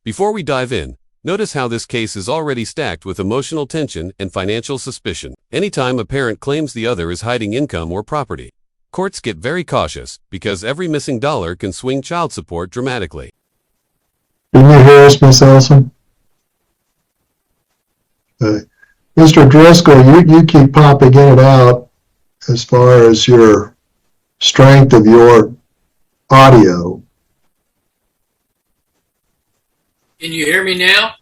Before we dive in, notice how this case is already stacked with emotional tension and financial suspicion. Anytime a parent claims the other is hiding income or property, courts get very cautious because every missing dollar can swing child support dramatically. Can you hear us, Miss Ellison? Mr. Driscoll, you keep popping in and out as far as your strength of your audio. Can you hear me now?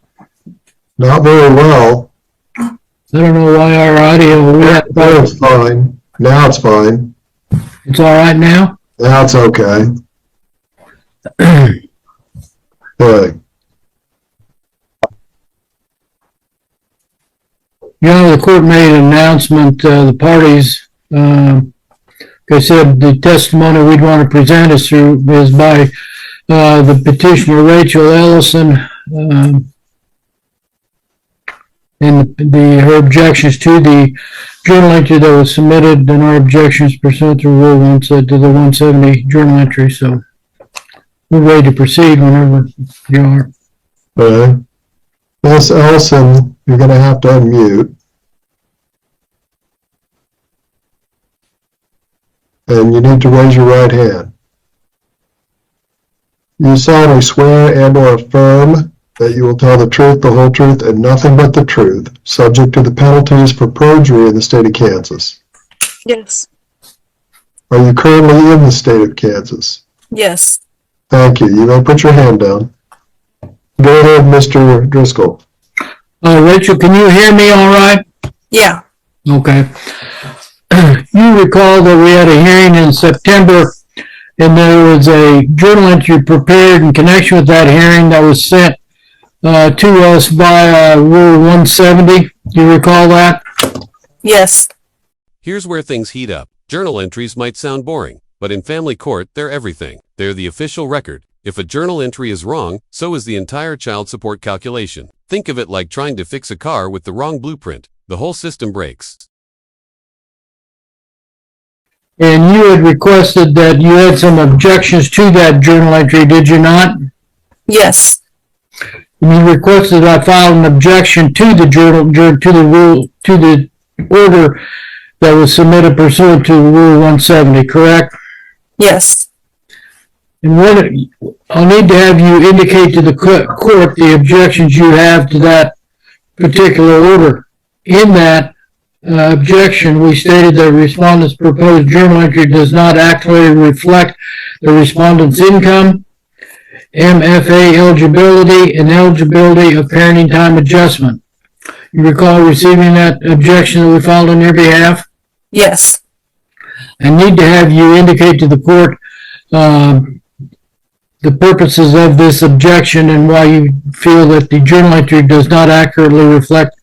Not very well. I don't know why our audio. Now it's fine. Now it's fine. It's all right now? Now it's okay. Good. You know, the court made an announcement, the parties, they said the testimony we'd want to present is by the petitioner Rachel Ellison, and her objections to the journal entry that was submitted, and our objections pursuant to Rule 1 to the 170 journal entry. So we're ready to proceed whenever you are. Okay. Miss Ellison, you're going to have to unmute. And you need to raise your right hand. You solemnly swear and or affirm that you will tell the truth, the whole truth, and nothing but the truth, subject to the penalties for perjury in the state of Kansas. Yes. Are you currently in the state of Kansas? Yes. Thank you. You may put your hand down. Go ahead, Mr. Driscoll. Rachel, can you hear me all right? Yeah. Okay. You recall that we had a hearing in September, and there was a journal entry prepared in connection with that hearing that was sent to us by Rule 170. Do you recall that? Yes. Here's where things heat up. Journal entries might sound boring, but in family court, they're everything. They're the official record. If a journal entry is wrong, so is the entire child support calculation. Think of it like trying to fix a car with the wrong blueprint. The whole system breaks. And you had requested that you had some objections to that journal entry, did you not? Yes. You requested I file an objection to the to the order that was submitted pursuant to Rule 170, correct? Yes. And I'll need to have you indicate to the court the objections you have to that particular order. In that objection, we stated that respondent's proposed journal entry does not accurately reflect the respondent's income, MFA eligibility, and eligibility of parenting time adjustment. You recall receiving that objection that we filed on your behalf? Yes. I need to have you indicate to the court the purposes of this objection and why you feel that the journal entry does not accurately reflect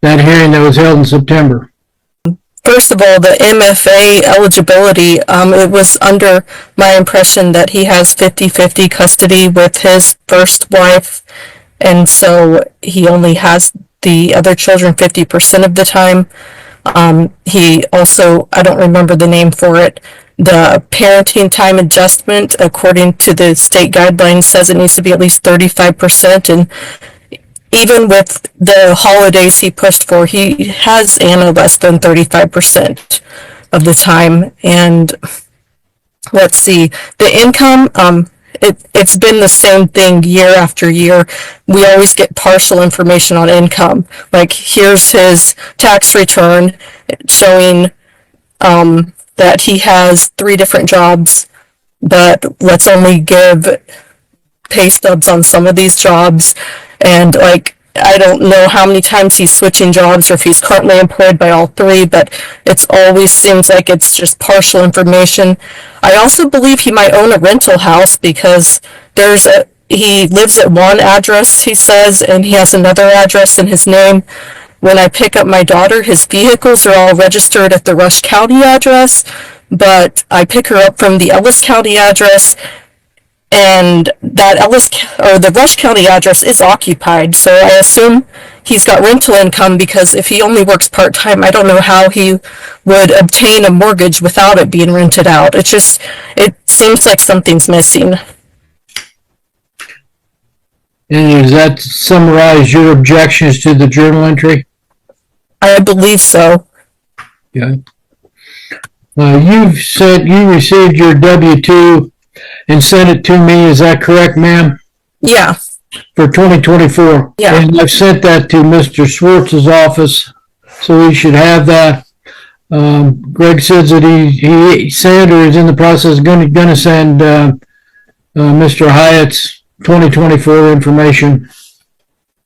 that hearing that was held in September. First of all, the MFA eligibility, it was under my impression that he has 50-50 custody with his first wife, and so he only has the other children 50% of the time. He also, I don't remember the name for it, the parenting time adjustment, according to the state guidelines, says it needs to be at least 35%, and even with the holidays he pushed for, he has Anna less than 35% of the time. And let's see, the income, it's been the same thing year after year. We always get partial information on income. Like, here's his tax return showing that he has 3 different jobs, but let's only give pay stubs on some of these jobs. And like, I don't know how many times he's switching jobs or if he's currently employed by all 3, but it's always seems like it's just partial information. I also believe he might own a rental house because he lives at one address, he says, and he has another address in his name. When I pick up my daughter, his vehicles are all registered at the Rush County address, but I pick her up from the Ellis County address, and that the Rush County address is occupied, so I assume he's got rental income, because if he only works part-time, I don't know how he would obtain a mortgage without it being rented out. It seems like something's missing. And does that summarize your objections to the journal entry? I believe so. Yeah. You received your W-2 and sent it to me. Is that correct, ma'am? Yeah. For 2024. Yeah. And I've sent that to Mr. Schwartz's office, so he should have that. Greg says that he sent or is in the process going to send Mr. Hyatt's 2024 information.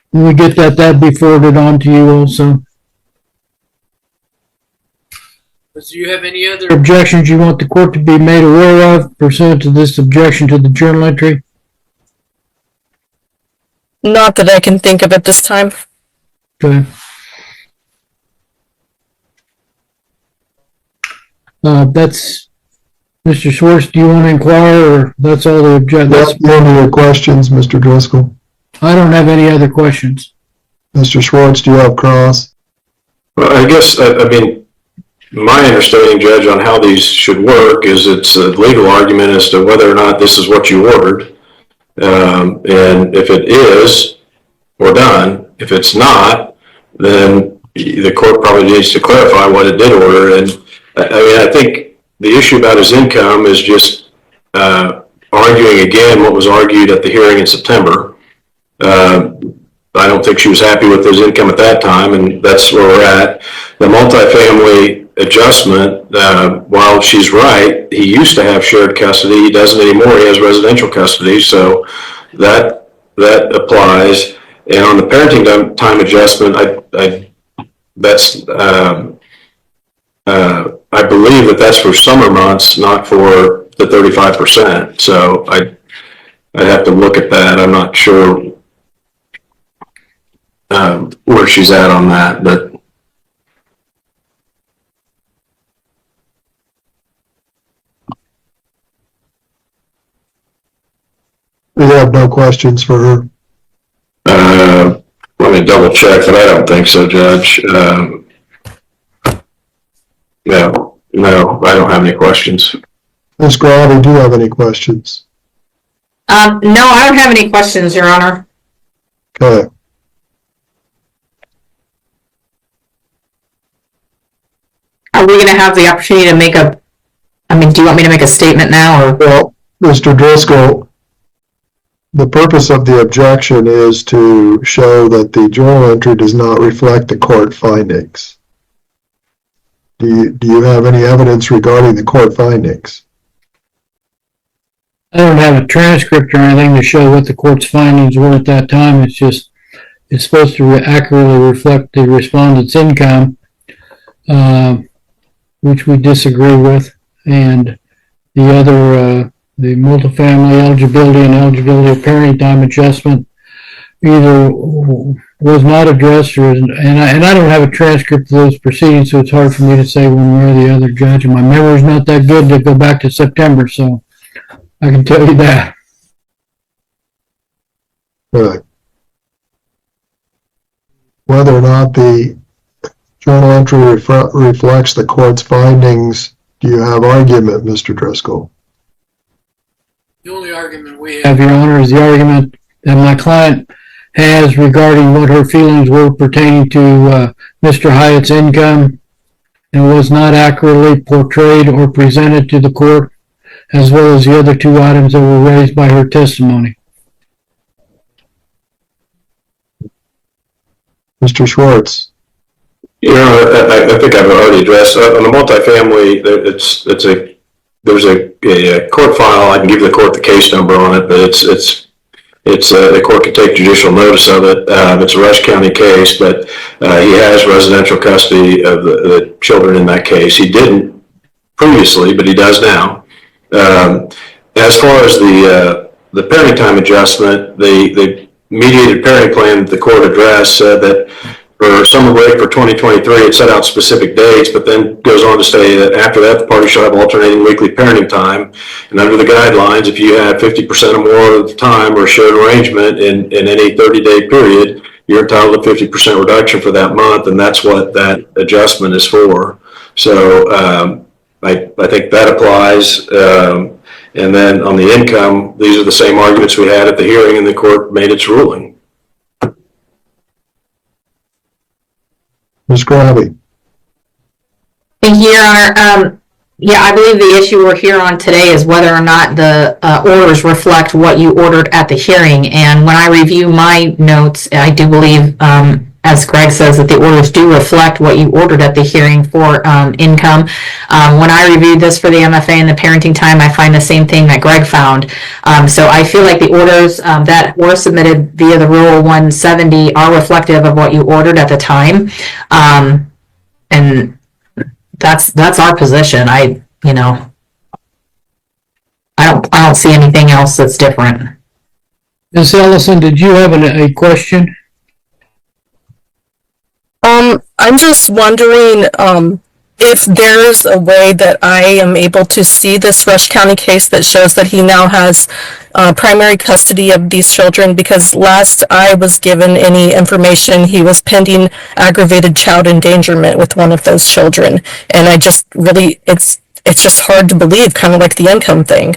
When we get that, that'll be forwarded on to you also. Do you have any other Objections you want the court to be made aware of pursuant to this objection to the journal entry? Not that I can think of at this time. Okay. That's Mr. Schwartz. Do you want to inquire, or that's all the objections? That's the end of your questions, Mr. Driscoll. I don't have any other questions. Mr. Schwartz, do you have cross? Well, I guess, I mean, my understanding, Judge, on how these should work is it's a legal argument as to whether or not this is what you ordered. And if it is, we're done. If it's not, then the court probably needs to clarify what it did order. And I mean, I think the issue about his income is just arguing again what was argued at the hearing in September. I don't think she was happy with his income at that time, and that's where we're at. The multifamily adjustment, while she's right, he used to have shared custody. He doesn't anymore. He has residential custody, so that applies. And on the parenting time adjustment, I believe that's for summer months, not for the 35%. So I'd have to look at that. I'm not sure where she's at on that, but We have no questions for her. let me double check, but I don't think so, Judge. No, I don't have any questions. Ms. Grady, do you have any questions? No, I don't have any questions, Your Honor. Okay. Are we going to have the opportunity to make do you want me to make a statement now, or? Well, Mr. Driscoll, the purpose of the objection is to show that the journal entry does not reflect the court findings. Do you have any evidence regarding the court findings? I don't have a transcript or anything to show what the court's findings were at that time. It's supposed to accurately reflect the respondent's income, which we disagree with, and the other, the multifamily eligibility and eligibility of parenting time adjustment either was not addressed or, and I don't have a transcript of those proceedings, so it's hard for me to say one way or the other, Judge, and my memory's not that good to go back to September, so I can tell you that. Good. Whether or not the journal entry reflects the court's findings, do you have argument, Mr. Driscoll? the only argument we Have, have? Your Honor, is the argument that my client has regarding what her feelings were pertaining to Mr. Hyatt's income and was not accurately portrayed or presented to the court, as well as the other two items that were raised by her testimony. Mr. Schwartz? You know, I think I've already addressed on the multifamily. There's a court file. I can give the court the case number on it, but the court can take judicial notice of it. It's a Rush County case, but he has residential custody of the children in that case. He didn't previously, but he does now. As far as the parenting time adjustment, the mediated parenting plan that the court addressed said that for summer break for 2023, it set out specific dates, but then goes on to say that after that, the party shall have alternating weekly parenting time. And under the guidelines, if you had 50% or more of the time or shared arrangement in any 30-day period, you're entitled to 50% reduction for that month, and that's what that adjustment is for. So I think that applies. And then on the income, these are the same arguments we had at the hearing, and the court made its ruling. Ms. Gravy? Thank you, Your Honor. Yeah, I believe the issue we're here on today is whether or not the orders reflect what you ordered at the hearing. And when I review my notes, I do believe, as Greg says, that the orders do reflect what you ordered at the hearing for income. When I reviewed this for the MFA and the parenting time, I find the same thing that Greg found. So I feel like the orders that were submitted via the Rule 170 are reflective of what you ordered at the time. And that's our position. I don't see anything else that's different. Ms. Ellison, did you have a question? I'm just wondering, if there's a way that I am able to see this Rush County case that shows that he now has primary custody of these children, because last I was given any information, he was pending aggravated child endangerment with one of those children. And I just really, it's just hard to believe, kind of like the income thing.